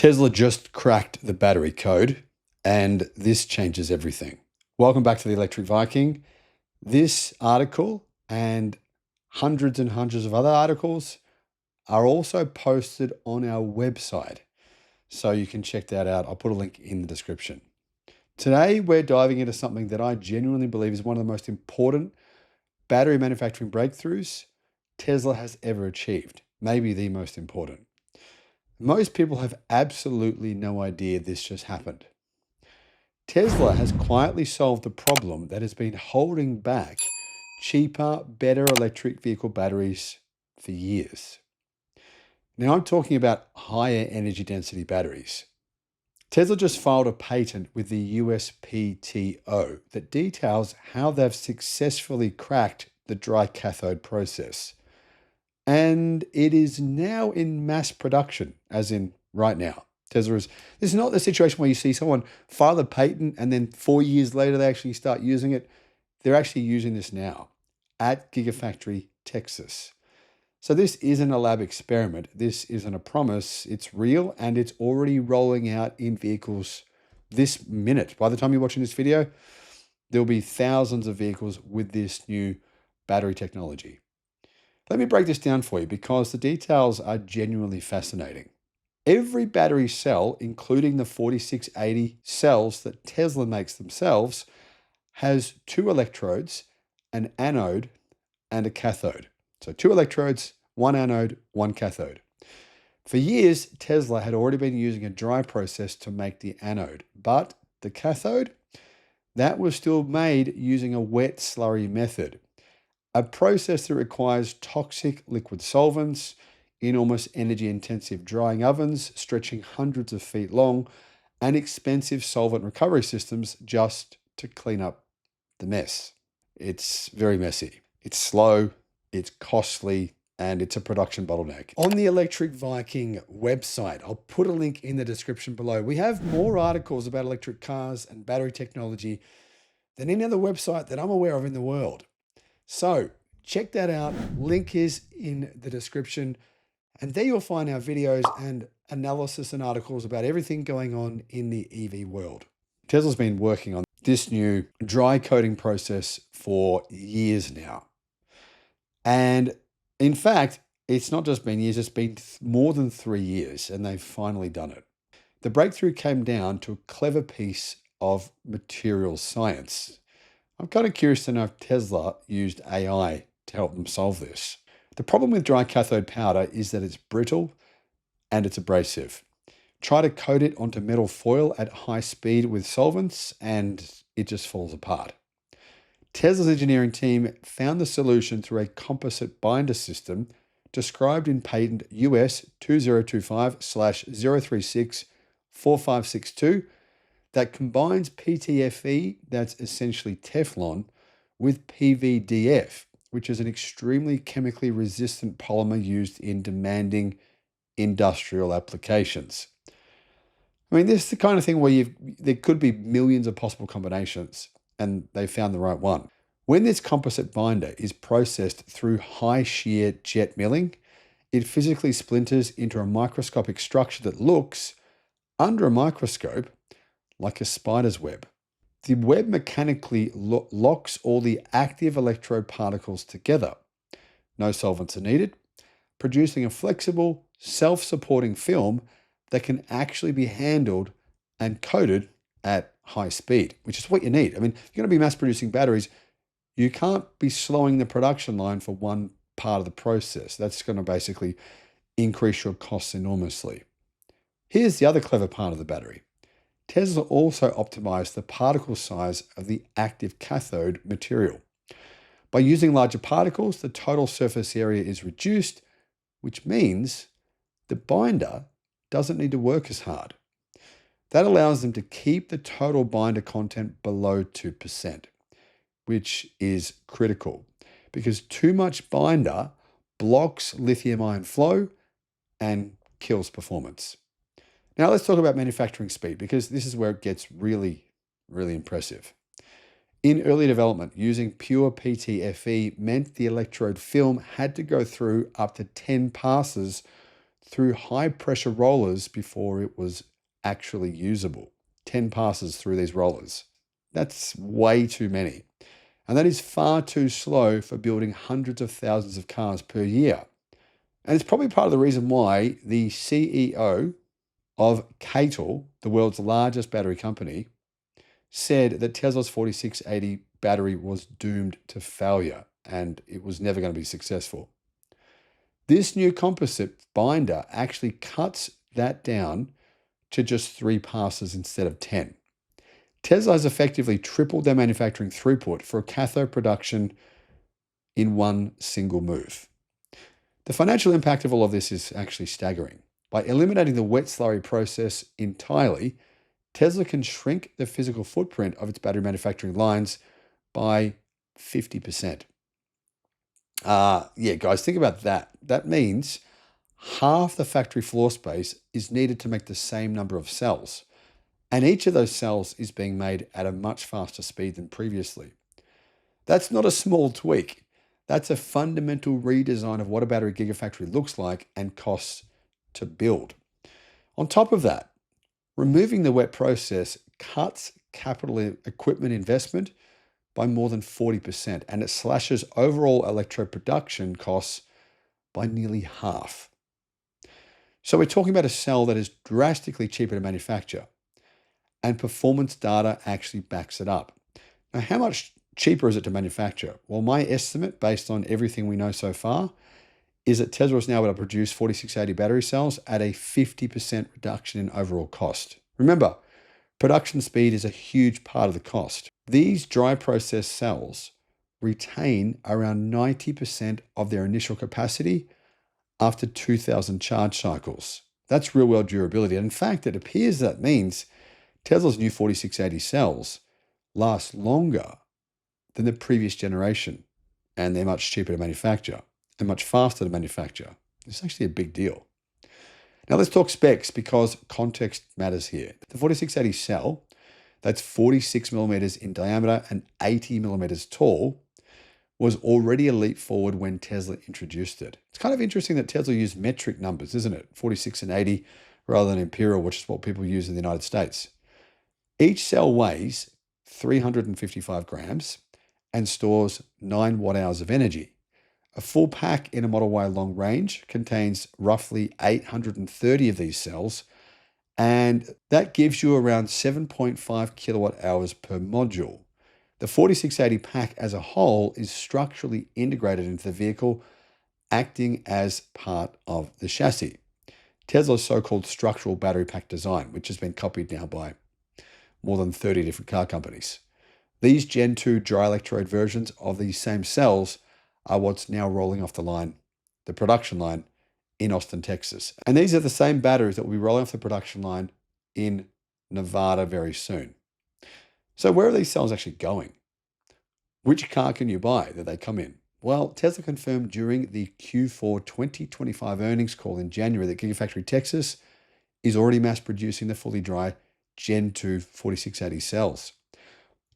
Tesla just cracked the battery code, and this changes everything. Welcome back to the Electric Viking. This article and hundreds and hundreds of other articles are also posted on our website, so you can check that out. I'll put a link in the description. Today, we're diving into something that I genuinely believe is one of the most important battery manufacturing breakthroughs Tesla has ever achieved, maybe the most important. Most people have absolutely no idea this just happened. Tesla has quietly solved the problem that has been holding back cheaper, better electric vehicle batteries for years. Now, I'm talking about higher energy density batteries. Tesla just filed a patent with the USPTO that details how they've successfully cracked the dry cathode process. And it is now in mass production, as in right now. This is not the situation where you see someone file a patent and then 4 years later they actually start using it. They're actually using this now at Gigafactory, Texas. So this isn't a lab experiment. This isn't a promise. It's real, and it's already rolling out in vehicles this minute. By the time you're watching this video, there'll be thousands of vehicles with this new battery technology. Let me break this down for you because the details are genuinely fascinating. Every battery cell, including the 4680 cells that Tesla makes themselves, has 2 electrodes, an anode, and a cathode. So 2 electrodes, 1 anode, 1 cathode. For years, Tesla had already been using a dry process to make the anode, but the cathode, that was still made using a wet slurry method. A process that requires toxic liquid solvents, enormous energy-intensive drying ovens stretching hundreds of feet long, and expensive solvent recovery systems just to clean up the mess. It's very messy. It's slow, it's costly, and it's a production bottleneck. On the Electric Viking website, I'll put a link in the description below. We have more articles about electric cars and battery technology than any other website that I'm aware of in the world. So check that out. Link is in the description. And there you'll find our videos and analysis and articles about everything going on in the EV world. Tesla's been working on this new dry coating process for years now. And in fact, it's not just been years, it's been more than 3 years, and they've finally done it. The breakthrough came down to a clever piece of materials science. I'm kind of curious to know if Tesla used AI to help them solve this. The problem with dry cathode powder is that it's brittle and it's abrasive. Try to coat it onto metal foil at high speed with solvents and it just falls apart. Tesla's engineering team found the solution through a composite binder system described in patent US 2025/036-4562 that combines PTFE, that's essentially Teflon, with PVDF, which is an extremely chemically resistant polymer used in demanding industrial applications. I mean, this is the kind of thing where there could be millions of possible combinations, and they found the right one. When this composite binder is processed through high shear jet milling, it physically splinters into a microscopic structure that looks, under a microscope, like a spider's web. The web mechanically locks all the active electrode particles together. No solvents are needed, producing a flexible, self-supporting film that can actually be handled and coated at high speed, which is what you need. I mean, if you're going to be mass producing batteries, you can't be slowing the production line for one part of the process. That's going to basically increase your costs enormously. Here's the other clever part of the battery. Tesla also optimized the particle size of the active cathode material. By using larger particles, the total surface area is reduced, which means the binder doesn't need to work as hard. That allows them to keep the total binder content below 2%, which is critical because too much binder blocks lithium-ion flow and kills performance. Now let's talk about manufacturing speed because this is where it gets really, really impressive. In early development, using pure PTFE meant the electrode film had to go through up to 10 passes through high pressure rollers before it was actually usable. 10 passes through these rollers. That's way too many. And that is far too slow for building hundreds of thousands of cars per year. And it's probably part of the reason why the CEO of Cathode, the world's largest battery company, said that Tesla's 4680 battery was doomed to failure and it was never going to be successful. This new composite binder actually cuts that down to just 3 passes instead of 10. Tesla has effectively tripled their manufacturing throughput for cathode production in one single move. The financial impact of all of this is actually staggering. By eliminating the wet slurry process entirely, Tesla can shrink the physical footprint of its battery manufacturing lines by 50%. Yeah, guys, think about that. That means half the factory floor space is needed to make the same number of cells. And each of those cells is being made at a much faster speed than previously. That's not a small tweak. That's a fundamental redesign of what a battery gigafactory looks like and costs to build. On top of that, removing the wet process cuts capital equipment investment by more than 40%, and it slashes overall electrode production costs by nearly half. So we're talking about a cell that is drastically cheaper to manufacture, and performance data actually backs it up. Now, how much cheaper is it to manufacture? Well, my estimate, based on everything we know so far, is that Tesla is now able to produce 4680 battery cells at a 50% reduction in overall cost. Remember, production speed is a huge part of the cost. These dry process cells retain around 90% of their initial capacity after 2,000 charge cycles. That's real world durability. And in fact, it appears that means Tesla's new 4680 cells last longer than the previous generation, and they're much cheaper to manufacture and much faster to manufacture. It's actually a big deal. Now let's talk specs because context matters here. The 4680 cell, that's 46 millimeters in diameter and 80 millimeters tall, was already a leap forward when Tesla introduced it. It's kind of interesting that Tesla used metric numbers, isn't it? 46 and 80 rather than imperial, which is what people use in the United States. Each cell weighs 355 grams and stores 9 watt-hours of energy. A full pack in a Model Y long range contains roughly 830 of these cells, and that gives you around 7.5 kilowatt hours per module. The 4680 pack as a whole is structurally integrated into the vehicle, acting as part of the chassis. Tesla's so-called structural battery pack design, which has been copied now by more than 30 different car companies. These Gen 2 dry electrode versions of these same cells are what's now rolling off the line, the production line in Austin, Texas. And these are the same batteries that will be rolling off the production line in Nevada very soon. So where are these cells actually going? Which car can you buy that they come in? Well, Tesla confirmed during the Q4 2025 earnings call in January that Gigafactory Texas is already mass producing the fully dry Gen 2 4680 cells.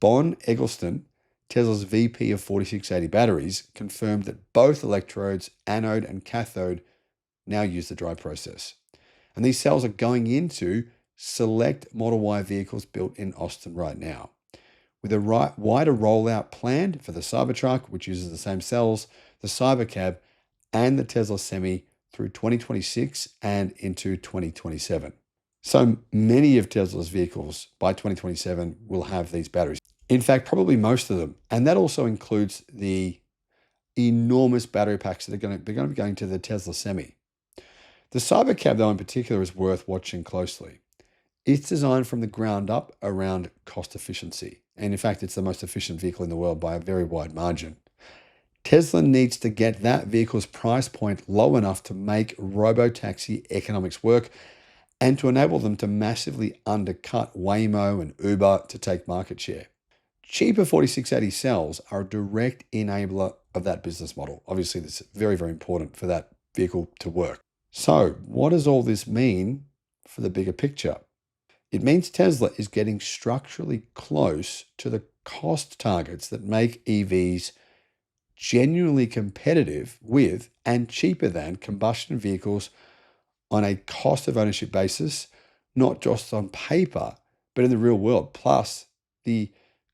Bon Eggleston, Tesla's VP of 4680 batteries, confirmed that both electrodes, anode and cathode, now use the dry process. And these cells are going into select Model Y vehicles built in Austin right now, with a wider rollout planned for the Cybertruck, which uses the same cells, the Cybercab, and the Tesla Semi through 2026 and into 2027. So many of Tesla's vehicles by 2027 will have these batteries. In fact, probably most of them. And that also includes the enormous battery packs that they're going to be going to the Tesla Semi. The Cybercab, though, in particular, is worth watching closely. It's designed from the ground up around cost efficiency. And in fact, it's the most efficient vehicle in the world by a very wide margin. Tesla needs to get that vehicle's price point low enough to make robotaxi economics work and to enable them to massively undercut Waymo and Uber to take market share. Cheaper 4680 cells are a direct enabler of that business model. Obviously, this is very, very important for that vehicle to work. So what does all this mean for the bigger picture? It means Tesla is getting structurally close to the cost targets that make EVs genuinely competitive with and cheaper than combustion vehicles on a cost of ownership basis, not just on paper, but in the real world. Plus, the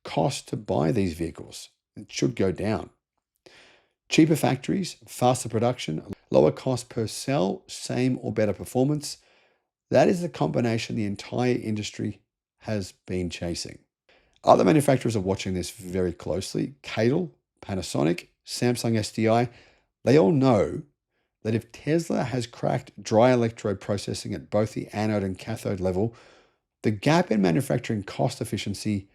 cost to buy these vehicles, it should go down. Cheaper factories, faster production, lower cost per cell, same or better performance. That is the combination the entire industry has been chasing. Other manufacturers are watching this very closely. Cathode, Panasonic, Samsung SDI, they all know that if Tesla has cracked dry electrode processing at both the anode and cathode level, the gap in manufacturing cost efficiency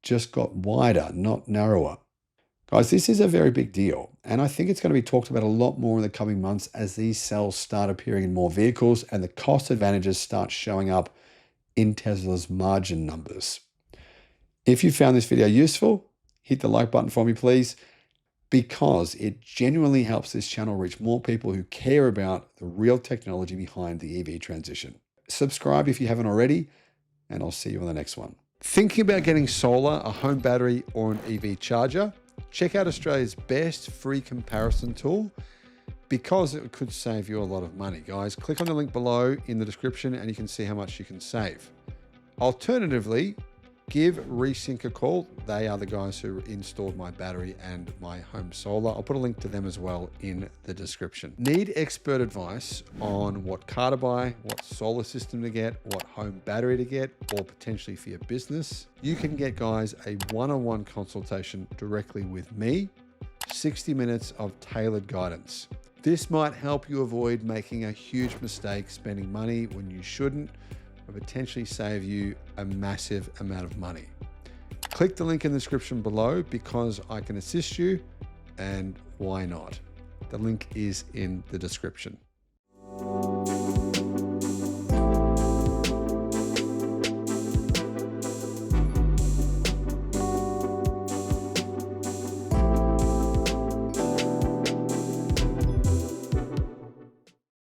just got wider, not narrower. Guys, this is a very big deal, and I think it's going to be talked about a lot more in the coming months as these cells start appearing in more vehicles and the cost advantages start showing up in Tesla's margin numbers. If you found this video useful, hit the like button for me, please, because it genuinely helps this channel reach more people who care about the real technology behind the EV transition. Subscribe if you haven't already, and I'll see you on the next one. Thinking about getting solar, a home battery, or an EV charger? Check out Australia's best free comparison tool because it could save you a lot of money. Guys, click on the link below in the description and you can see how much you can save. Alternatively, give Resync a call. They are the guys who installed my battery and my home solar. I'll put a link to them as well in the description. Need expert advice on what car to buy, what solar system to get, what home battery to get, or potentially for your business? You can get, guys, a one-on-one consultation directly with me, 60 minutes of tailored guidance. This might help you avoid making a huge mistake spending money when you shouldn't, or potentially save you a massive amount of money. Click the link in the description below because I can assist you, and why not? The link is in the description.